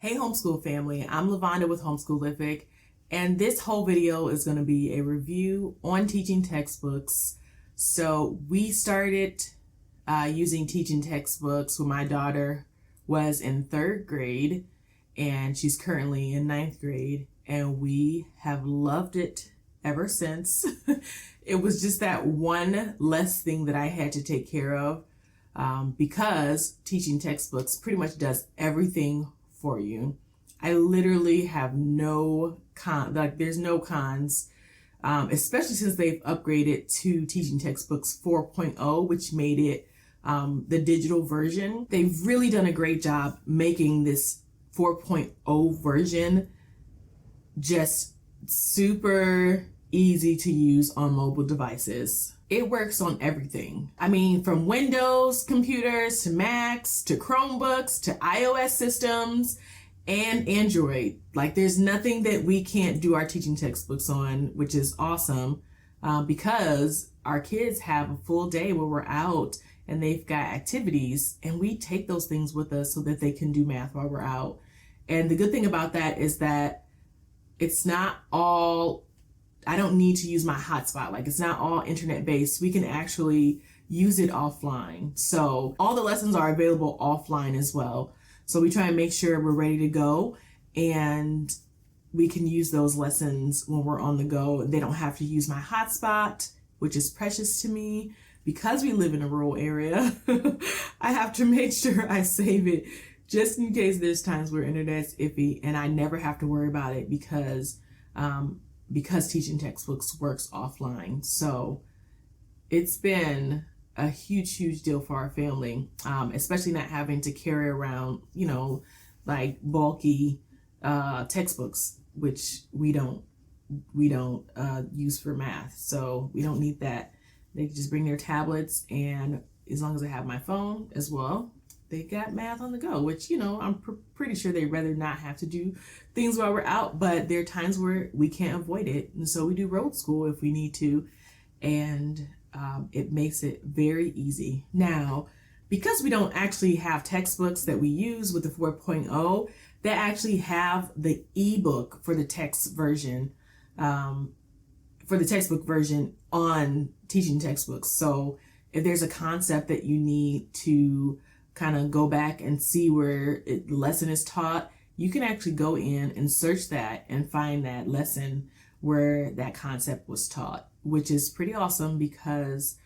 Hey homeschool family, I'm Lavonda with Homeschoolific, and this whole video is going to be a review on teaching textbooks. So we started using teaching textbooks when my daughter was in 3rd grade, and she's currently in 9th grade, and we have loved it ever since. It was just that one less thing that I had to take care of because teaching textbooks pretty much does everything for you. I literally have no there's no cons, especially since they've upgraded to teaching textbooks 4.0, which made it the digital version. They've really done a great job making this 4.0 version just super easy to use on mobile devices. It works on everything. I mean, from Windows computers to Macs to Chromebooks to iOS systems and Android. Like, there's nothing that we can't do our teaching textbooks on, which is awesome because our kids have a full day where we're out and they've got activities, and we take those things with us so that they can do math while we're out. And the good thing about that is that it's not all, I don't need to use my hotspot. Like, it's not all internet based. We can actually use it offline. So all the lessons are available offline as well. So we try and make sure we're ready to go and we can use those lessons when we're on the go. They don't have to use my hotspot, which is precious to me. Because we live in a rural area, I have to make sure I save it just in case there's times where internet's iffy, and I never have to worry about it because teaching textbooks works offline. So it's been a huge deal for our family, especially not having to carry around, like bulky textbooks, which we don't use for math. So we don't need that. They can just bring their tablets, and as long as I have my phone as well, they got math on the go, which, I'm pretty sure they'd rather not have to do things while we're out, but there are times where we can't avoid it. And so we do road school if we need to. And it makes it very easy. Now, because we don't actually have textbooks that we use with the 4.0, they actually have the ebook for the text version, for the textbook version on teaching textbooks. So if there's a concept that you need to kind of go back and see where the lesson is taught, you can actually go in and search that and find that lesson where that concept was taught, which is pretty awesome because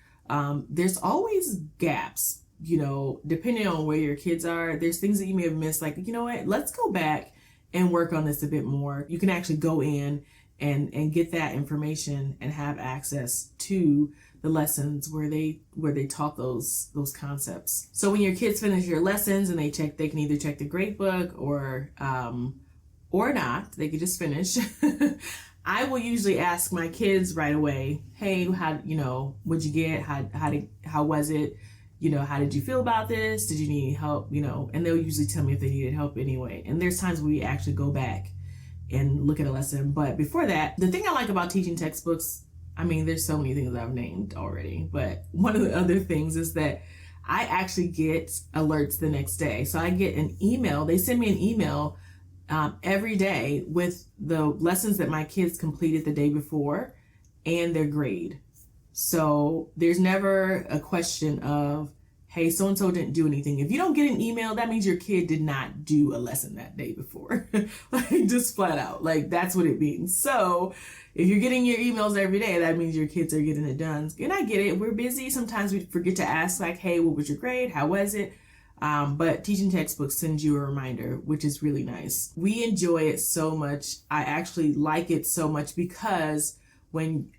there's always gaps, depending on where your kids are. There's things that you may have missed, like, let's go back and work on this a bit more. You can actually go in and get that information and have access to the lessons where they taught those concepts. So when your kids finish your lessons and they can either check the grade book or not, they could just finish. I will usually ask my kids right away, hey, what'd you get? How was it? How did you feel about this? Did you need help? And they'll usually tell me if they needed help anyway. And there's times where we actually go back and look at a lesson. But before that, the thing I like about teaching textbooks, I mean, there's so many things I've named already, but one of the other things is that I actually get alerts the next day. So I get an email. They send me an email every day with the lessons that my kids completed the day before and their grade. So there's never a question of, hey, so-and-so didn't do anything. If you don't get an email, that means your kid did not do a lesson that day before. Like, just flat out. Like, that's what it means. So if you're getting your emails every day, that means your kids are getting it done. And I get it. We're busy. Sometimes we forget to ask, like, hey, what was your grade? How was it? But teaching textbooks sends you a reminder, which is really nice. We enjoy it so much. I actually like it so much because when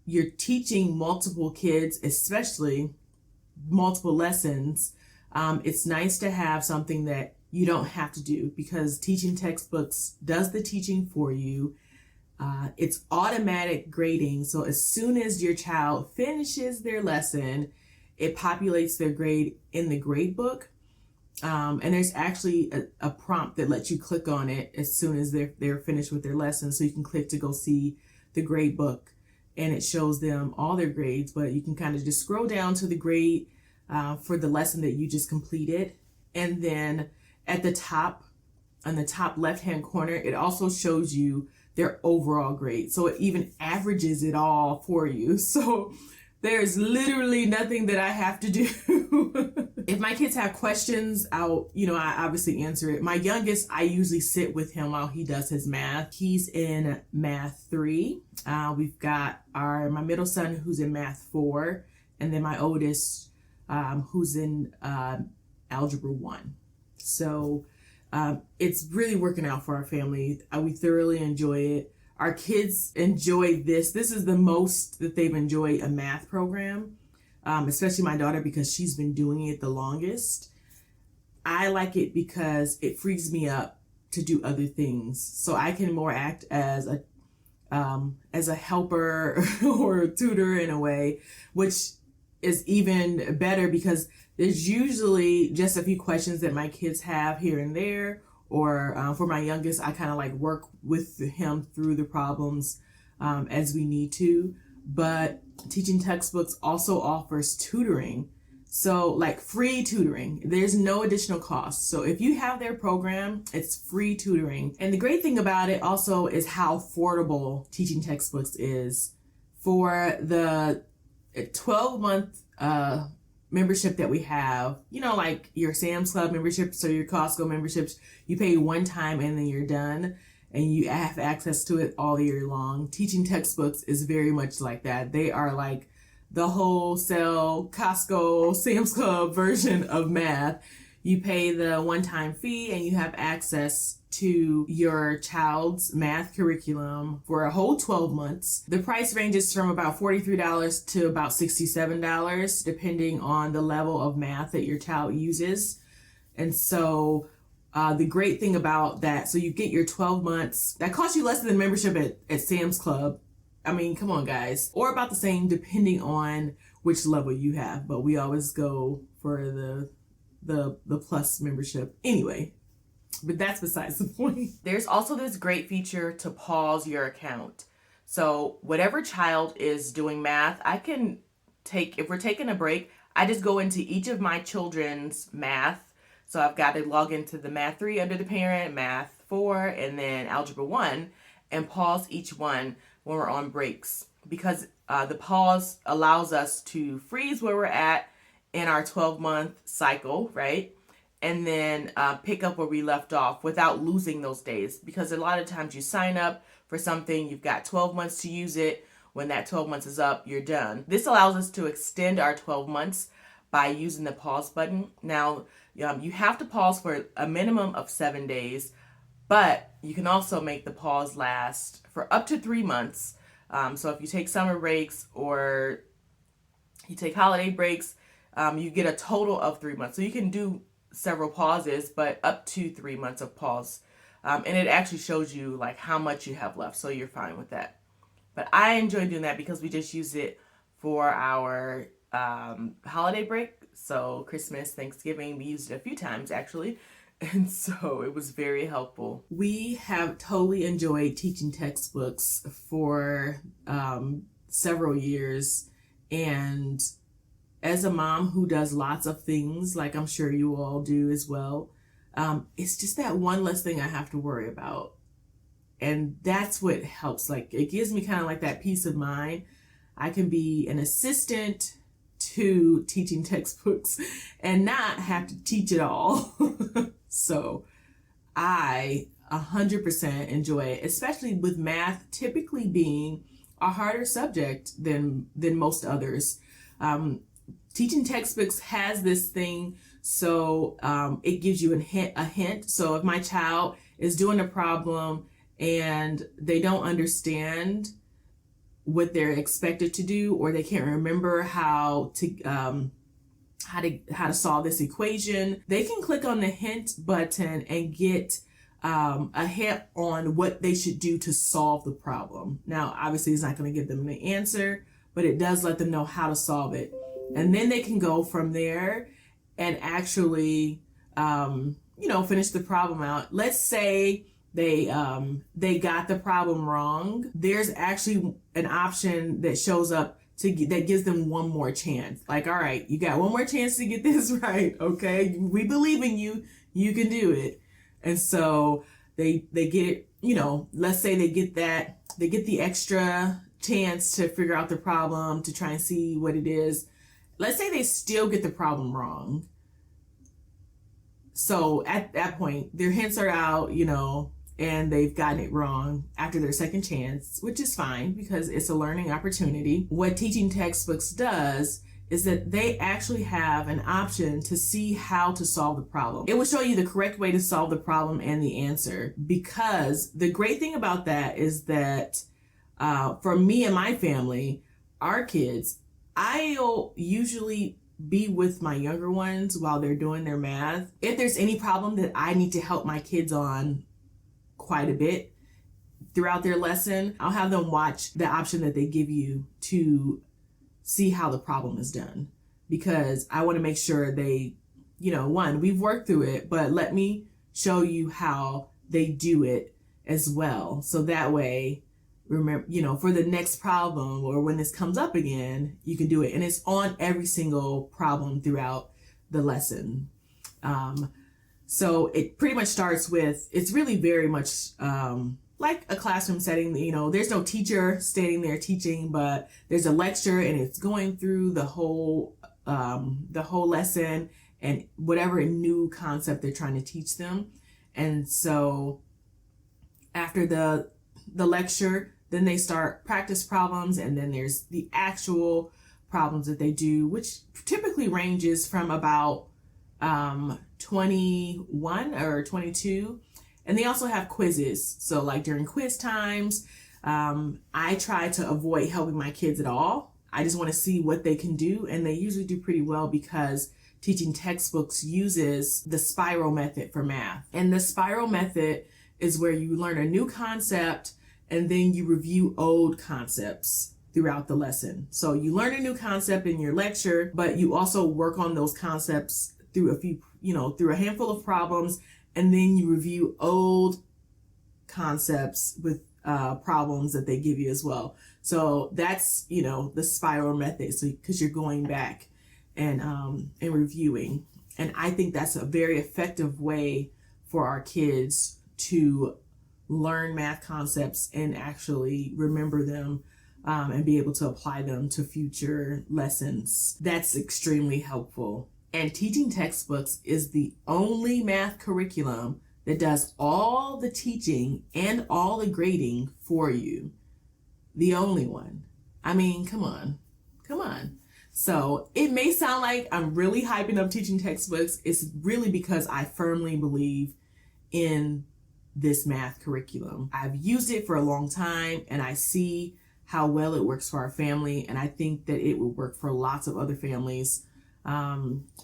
you're teaching multiple kids, especially multiple lessons, it's nice to have something that you don't have to do, because teaching textbooks does the teaching for you. It's automatic grading. So as soon as your child finishes their lesson, it populates their grade in the grade book. And there's actually a prompt that lets you click on it as soon as they're finished with their lesson. So you can click to go see the grade book, and it shows them all their grades, but you can kind of just scroll down to the grade for the lesson that you just completed. And then at the top on the top left-hand corner, it also shows you their overall grade. So it even averages it all for you. So there's literally nothing that I have to do. If my kids have questions, I obviously answer it. My youngest, I usually sit with him while he does his math. He's in math 3. We've got my middle son who's in math 4, and then my oldest who's in algebra 1. So it's really working out for our family. We thoroughly enjoy it. Our kids enjoy this. This is the most that they've enjoyed a math program, especially my daughter because she's been doing it the longest. I like it because it frees me up to do other things. So I can more act as a helper or a tutor in a way, which is even better because there's usually just a few questions that my kids have here and there. Or for my youngest, I kind of like work with him through the problems as we need to. But Teaching Textbooks also offers tutoring. So like free tutoring, there's no additional cost. So if you have their program, it's free tutoring. And the great thing about it also is how affordable Teaching Textbooks is. For the 12-month membership that we have, like your Sam's Club memberships or your Costco memberships, you pay one time and then you're done and you have access to it all year long. Teaching Textbooks is very much like that. They are like the wholesale Costco, Sam's Club version of math. You pay the one-time fee and you have access to your child's math curriculum for a whole 12 months. The price ranges from about $43 to about $67, depending on the level of math that your child uses. And so the great thing about that, so you get your 12 months, that costs you less than membership at Sam's Club. I mean, come on, guys. Or about the same, depending on which level you have. But we always go for the plus membership anyway. But that's besides the point. There's also this great feature to pause your account. So whatever child is doing math, I can if we're taking a break, I just go into each of my children's math. So I've got to log into the math 3 under the parent, math 4, and then algebra 1, and pause each one when we're on breaks. Because the pause allows us to freeze where we're at in our 12-month cycle, right? And then pick up where we left off without losing those days. Because a lot of times you sign up for something, you've got 12 months to use it. When that 12 months is up, you're done. This allows us to extend our 12 months by using the pause button. Now, you have to pause for a minimum of 7 days, but you can also make the pause last for up to 3 months. So if you take summer breaks or you take holiday breaks, you get a total of 3 months. So you can do several pauses, but up to 3 months of pause. And it actually shows you like how much you have left. So you're fine with that. But I enjoy doing that because we just use it for our holiday break. So Christmas, Thanksgiving, we used it a few times actually. And so it was very helpful. We have totally enjoyed Teaching Textbooks for several years. And as a mom who does lots of things, like I'm sure you all do as well, it's just that one less thing I have to worry about. And that's what helps. Like, it gives me kind of like that peace of mind. I can be an assistant to Teaching Textbooks and not have to teach it all. So I 100% enjoy it, especially with math typically being a harder subject than most others. Teaching Textbooks has this thing, so it gives you a hint. So if my child is doing a problem and they don't understand what they're expected to do, or they can't remember how to solve this equation, they can click on the hint button and get a hint on what they should do to solve the problem. Now, obviously, it's not going to give them the answer, but it does let them know how to solve it. And then they can go from there and actually, finish the problem out. Let's say they got the problem wrong. There's actually an option that shows up that gives them one more chance. Like, all right, you got one more chance to get this right. Okay, we believe in you. You can do it. And so they get it, let's say they get the extra chance to figure out the problem, to try and see what it is. Let's say they still get the problem wrong. So at that point, their hints are out, and they've gotten it wrong after their second chance, which is fine because it's a learning opportunity. What teaching textbooks does is that they actually have an option to see how to solve the problem. It will show you the correct way to solve the problem and the answer, because the great thing about that is that for me and my family, our kids, I'll usually be with my younger ones while they're doing their math. If there's any problem that I need to help my kids on quite a bit throughout their lesson, I'll have them watch the option that they give you to see how the problem is done, because I want to make sure they, one, we've worked through it, but let me show you how they do it as well. So that way, remember, for the next problem or when this comes up again, you can do it. And it's on every single problem throughout the lesson. So it pretty much starts with, it's really very much like a classroom setting. There's no teacher standing there teaching, but there's a lecture and it's going through the whole lesson and whatever new concept they're trying to teach them. And so after the lecture, then they start practice problems, and then there's the actual problems that they do, which typically ranges from about 21 or 22. And they also have quizzes. So like during quiz times, I try to avoid helping my kids at all. I just want to see what they can do. And they usually do pretty well because teaching textbooks uses the spiral method for math. And the spiral method is where you learn a new concept and then you review old concepts throughout the lesson. So you learn a new concept in your lecture, but you also work on those concepts through through a handful of problems, and then you review old concepts with problems that they give you as well. So that's, the spiral method. So because you're going back and reviewing. And I think that's a very effective way for our kids to learn math concepts and actually remember them and be able to apply them to future lessons. That's extremely helpful. And teaching textbooks is the only math curriculum that does all the teaching and all the grading for you. The only one. I mean, come on. So it may sound like I'm really hyping up teaching textbooks. It's really because I firmly believe in this math curriculum. I've used it for a long time and I see how well it works for our family. And I think that it will work for lots of other families,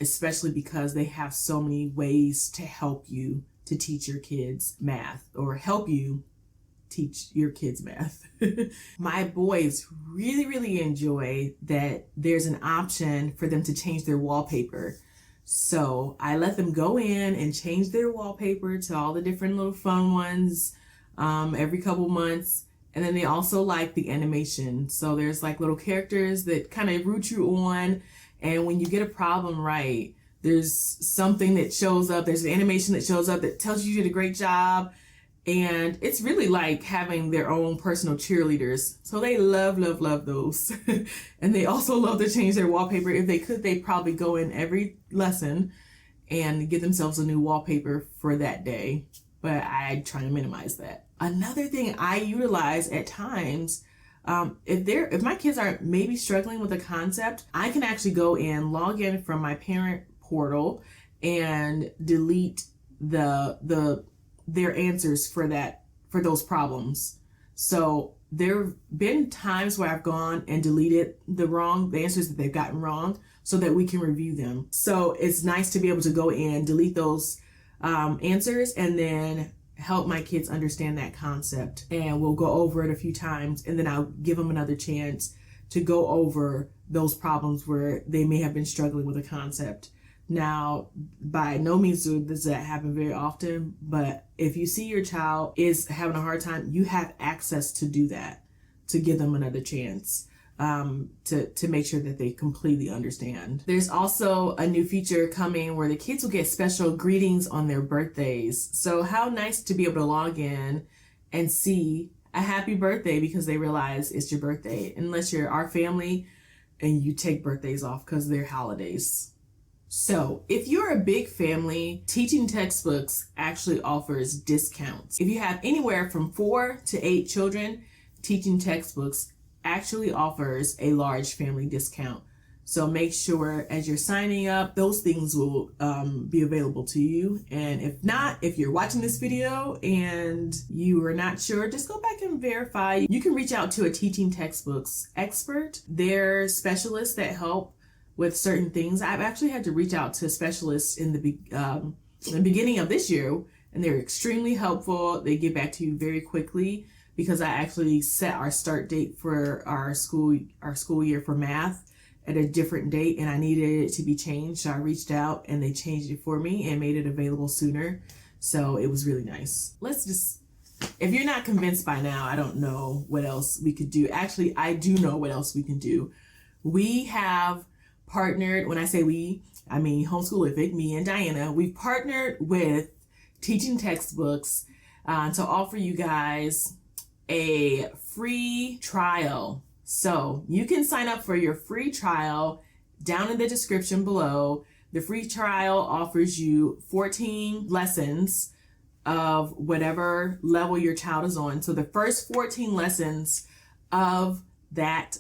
especially because they have so many ways to help you to teach your kids math or help you teach your kids math. My boys really, really enjoy that there's an option for them to change their wallpaper. So I let them go in and change their wallpaper to all the different little fun ones every couple months. And then they also like the animation. So there's like little characters that kind of root you on. And when you get a problem right, there's something that shows up. There's an animation that shows up that tells you did a great job. And it's really like having their own personal cheerleaders. So they love those. And they also love to change their wallpaper. If they could, they'd probably go in every lesson and get themselves a new wallpaper for that day. But I try to minimize that. Another thing I utilize at times, if my kids are maybe struggling with a concept, I can actually go in, log in from my parent portal and delete their answers for those problems. So there have been times where I've gone and deleted the answers that they've gotten wrong so that we can review them. So it's nice to be able to go in, delete those answers, and then help my kids understand that concept. And we'll go over it a few times, and then I'll give them another chance to go over those problems where they may have been struggling with a concept. Now, by no means does that happen very often, but if you see your child is having a hard time, you have access to do that, to give them another chance. to make sure that they completely understand. There's also a new feature coming where the kids will get special greetings on their birthdays. So how nice to be able to log in and see a happy birthday because they realize it's your birthday, unless you're our family and you take birthdays off because they're holidays. So if you're a big family, Teaching Textbooks actually offers discounts. If you have anywhere from 4 to 8 children, Teaching Textbooks actually offers a large family discount. So make sure as you're signing up, those things will be available to you. And if not, if you're watching this video and you are not sure, just go back and verify. You can reach out to a Teaching Textbooks expert. They're specialists that help with certain things. I've actually had to reach out to specialists in the beginning of this year, and they're extremely helpful. They get back to you very quickly because I actually set our start date for our school year for math at a different date, and I needed it to be changed. So I reached out and they changed it for me and made it available sooner. So it was really nice. If you're not convinced by now, I don't know what else we could do. Actually, I do know what else we can do. We have partnered, when I say we, I mean Homeschoolific, me and Diana, we've partnered with Teaching Textbooks to offer you guys a free trial. So you can sign up for your free trial down in the description below. The free trial offers you 14 lessons of whatever level your child is on. So the first 14 lessons of that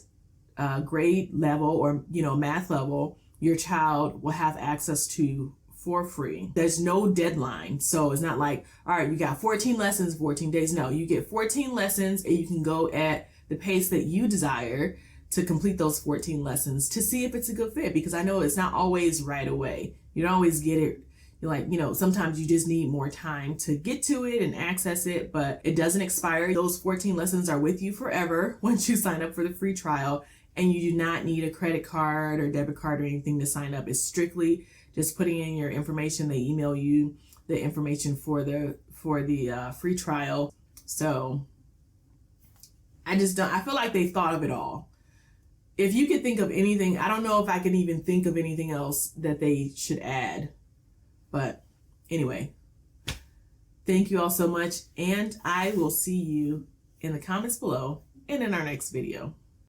grade level or math level, your child will have access to for free. There's no deadline. So it's not like, all right, you got 14 lessons, 14 days. No, you get 14 lessons and you can go at the pace that you desire to complete those 14 lessons to see if it's a good fit, because I know it's not always right away. You don't always get it. You're like, sometimes you just need more time to get to it and access it, but it doesn't expire. Those 14 lessons are with you forever once you sign up for the free trial, and you do not need a credit card or debit card or anything to sign up. It's strictly just putting in your information. They email you the information for the free trial. So I feel like they thought of it all. If you could think of anything, I don't know if I can even think of anything else that they should add. But anyway, thank you all so much, and I will see you in the comments below and in our next video.